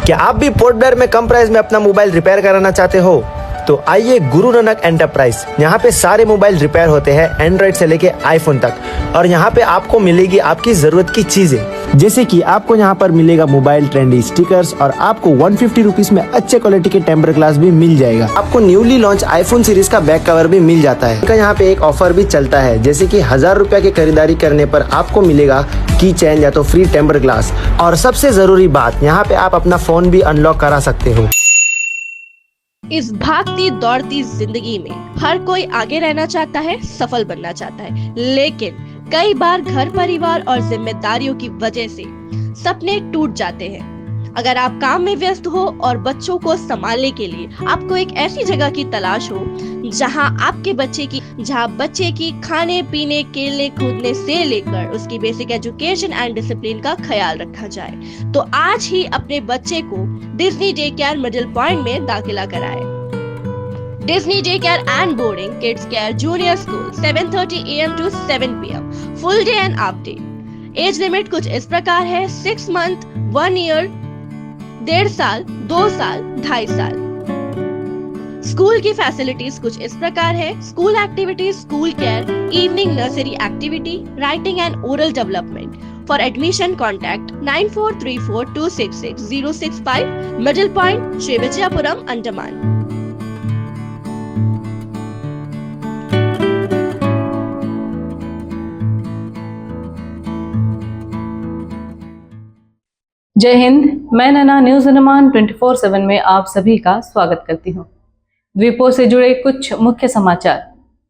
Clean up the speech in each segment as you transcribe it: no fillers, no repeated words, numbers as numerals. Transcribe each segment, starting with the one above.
क्या आप भी पोर्ट ब्लेयर में कम प्राइस में अपना मोबाइल रिपेयर कराना चाहते हो? तो आइए गुरु नानक एंटरप्राइज। यहाँ पे सारे मोबाइल रिपेयर होते हैं, एंड्रॉइड से लेके आईफोन तक। और यहाँ पे आपको मिलेगी आपकी जरूरत की चीजें, जैसे कि आपको यहाँ पर मिलेगा मोबाइल ट्रेंडी स्टिकर्स और आपको 150 रुपीज में अच्छे क्वालिटी के टेम्पर ग्लास भी मिल जाएगा। आपको न्यूली लॉन्च आईफोन सीरीज का बैक कवर भी मिल जाता है। यहाँ पे एक ऑफर भी चलता है, जैसे कि 1000 रुपया की खरीदारी करने पर आपको मिलेगा की चेन या तो फ्री टेम्पर ग्लास। और सबसे जरूरी बात, यहाँ पे आप अपना फोन भी अनलॉक करा सकते हो। इस भागती दौड़ती जिंदगी में हर कोई आगे रहना चाहता है, सफल बनना चाहता है, लेकिन कई बार घर परिवार और जिम्मेदारियों की वजह से सपने टूट जाते हैं। अगर आप काम में व्यस्त हो और बच्चों को संभालने के लिए आपको एक ऐसी जगह की तलाश हो जहां बच्चे की खाने पीने खेलने कूदने से लेकर उसकी बेसिक एजुकेशन एंड डिसिप्लिन का ख्याल रखा जाए, तो आज ही अपने बच्चे को Disney day care middle point में दाखिला कराएं। Disney day care and boarding kids care junior school 7:30 AM to 7 PM, full day and half day. Age limit कुछ इस प्रकार है: 6 मंथ, 1 ईयर, 1.5 साल, 2 साल, 2.5 साल। स्कूल की फैसिलिटीज कुछ इस प्रकार है: school activities, school care, evening nursery activity, writing and oral development. For admission contact 9434266065, middle point, Shri Vijayapuram, Andaman. जय हिंद। मैं नैना न्यूज अंडमान 24/7 में आप सभी का स्वागत करती हूँ। द्वीपों से जुड़े कुछ मुख्य समाचार।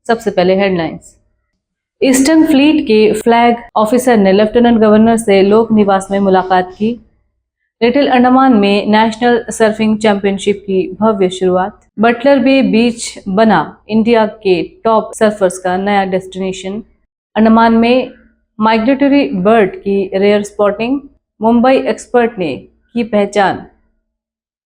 सबसे पहले हेडलाइंस। ईस्टर्न फ्लीट के फ्लैग ऑफिसर ने लेफ्टिनेंट गवर्नर से लोक निवास में मुलाकात की। लिटिल अंडमान में नेशनल सर्फिंग चैंपियनशिप की भव्य शुरुआत। बटलर बे बीच बना इंडिया के टॉप सर्फर्स का नया डेस्टिनेशन। अंडमान में माइग्रेटरी बर्ड की रेयर स्पॉटिंग। मुंबई एक्सपर्ट ने की पहचान।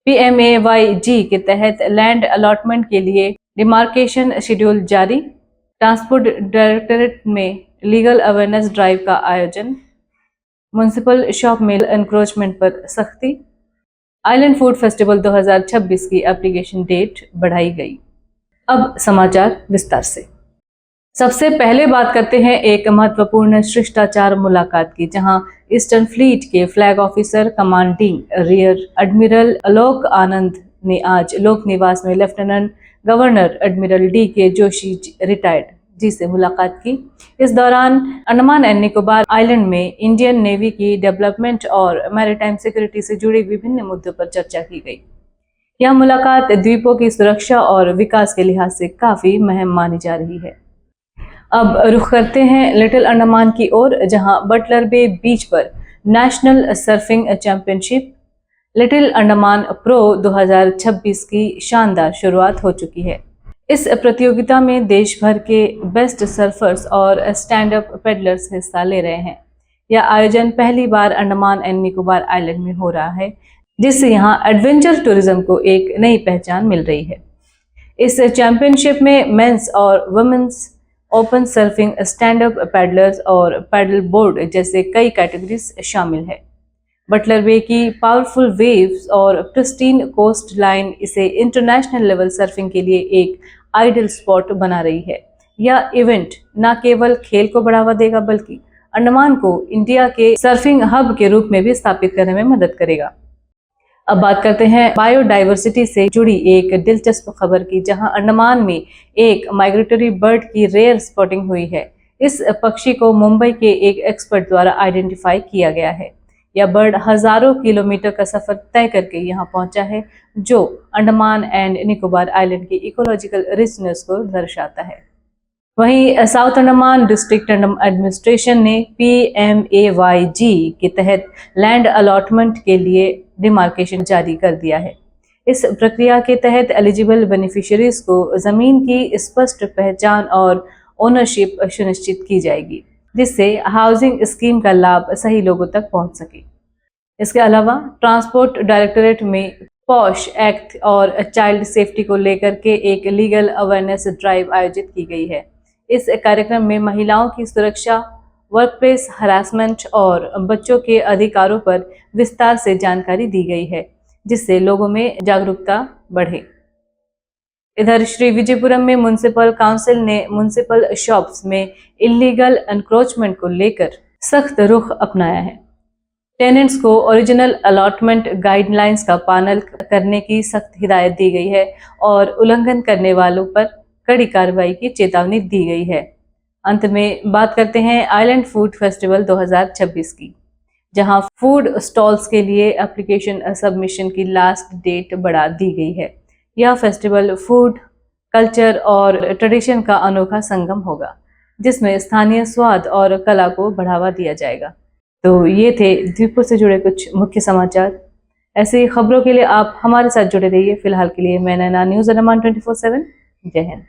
PMAYG के तहत लैंड अलॉटमेंट के लिए डिमार्केशन शेड्यूल जारी। ट्रांसपोर्ट डायरेक्टरेट में लीगल अवेयरनेस ड्राइव का आयोजन। म्युनिसिपल शॉप में एनक्रोचमेंट पर सख्ती। आइलैंड फूड फेस्टिवल 2026 की एप्लीकेशन डेट बढ़ाई गई। अब समाचार विस्तार से। सबसे पहले बात करते हैं एक महत्वपूर्ण शिष्टाचार मुलाकात की, जहां ईस्टर्न फ्लीट के flag officer commanding rear admiral Alok Anand ने आज लोक निवास में lieutenant governor admiral DK Joshi retired ji से मुलाकात की। इस दौरान अंडमान एंड निकोबार आइलैंड में इंडियन नेवी की डेवलपमेंट और मैरीटाइम सिक्योरिटी से जुड़े विभिन्न मुद्दों पर चर्चा की गई। यह मुलाकात द्वीपों की सुरक्षा और विकास के लिहाज से काफी अहम मानी जा रही है। अब रुख करते हैं लिटिल अंडमान की ओर, जहां बटलर बे बीच पर national surfing championship little Andaman pro 2026 की शानदार शुरुआत हो चुकी है। इस प्रतियोगिता में देश भर के बेस्ट सर्फर्स और स्टैंड अप पेडलर्स हिस्सा ले रहे हैं। यह आयोजन पहली बार अंडमान एंड निकोबार आइलैंड में हो रहा है, जिससे यहाँ एडवेंचर टूरिज्म को एक नई पहचान मिल रही है। इस चैंपियनशिप में मेंस और women's open surfing, stand up paddlers और पैडल बोर्ड जैसे कई कैटेगरीज शामिल है। बटलर बे की पावरफुल वेव्स और प्रिस्टीन कोस्ट लाइन इसे इंटरनेशनल लेवल सर्फिंग के लिए एक आइडियल स्पॉट बना रही है। यह इवेंट न केवल खेल को बढ़ावा देगा, बल्कि अंडमान को इंडिया के सर्फिंग हब के रूप में भी स्थापित करने में मदद करेगा। अब बात करते हैं बायोडाइवर्सिटी से जुड़ी एक दिलचस्प खबर की, जहां अंडमान में एक माइग्रेटरी बर्ड की रेयर स्पॉटिंग हुई है। इस पक्षी को मुंबई के एक एक्सपर्ट द्वारा आइडेंटिफाई किया गया है। यह बर्ड हजारों किलोमीटर का सफर तय करके यहां पहुंचा है, जो अंडमान एंड निकोबार आइलैंड की इकोलॉजिकल रिचनेस को दर्शाता है। वहीं साउथ अंडमान डिस्ट्रिक्ट एडमिनिस्ट्रेशन ने PMAYG के तहत लैंड अलॉटमेंट के लिए डिमार्केशन जारी कर दिया है। इस प्रक्रिया के तहत एलिजिबल बेनिफिशियरीज को जमीन की स्पष्ट पहचान और ओनरशिप सुनिश्चित की जाएगी, जिससे हाउसिंग स्कीम का लाभ सही लोगों तक पहुंच सके। इसके अलावा ट्रांसपोर्ट डायरेक्टरेट में पॉश एक्ट और चाइल्ड सेफ्टी को लेकर के एक लीगल अवेयरनेस ड्राइव आयोजित की गई है। इस कार्यक्रम में महिलाओं की सुरक्षा, वर्कप्लेस हरासमेंट और बच्चों के अधिकारों पर विस्तार से जानकारी दी गई है। जिससे लोगों में जागरूकता बढ़े। इधर श्री विजयपुरम में म्युनिसिपल काउंसिल ने म्युनिसिपल शॉप्स में इलीगल एनक्रोचमेंट को लेकर सख्त रुख अपनाया है। टेनेंट्स को ओरिजिनल अलॉटमेंट गाइडलाइंस का पालन करने की सख्त हिदायत दी गई है और उल्लंघन करने वालों पर कड़ी कार्रवाई की चेतावनी दी गई है। अंत में बात करते हैं आइलैंड फूड फेस्टिवल 2026 की, जहां फूड स्टॉल्स के लिए एप्लीकेशन सबमिशन की लास्ट डेट बढ़ा दी गई है। यह फेस्टिवल फूड, कल्चर और ट्रेडिशन का अनोखा संगम होगा, जिसमें स्थानीय स्वाद और कला को बढ़ावा दिया जाएगा। तो ये थे द्वीपों से जुड़े कुछ मुख्य समाचार। ऐसी खबरों के लिए आप हमारे साथ जुड़े रहिए। फिलहाल के लिए मैं नैना, न्यूज़ अंडमान 24/7। जय हिंद।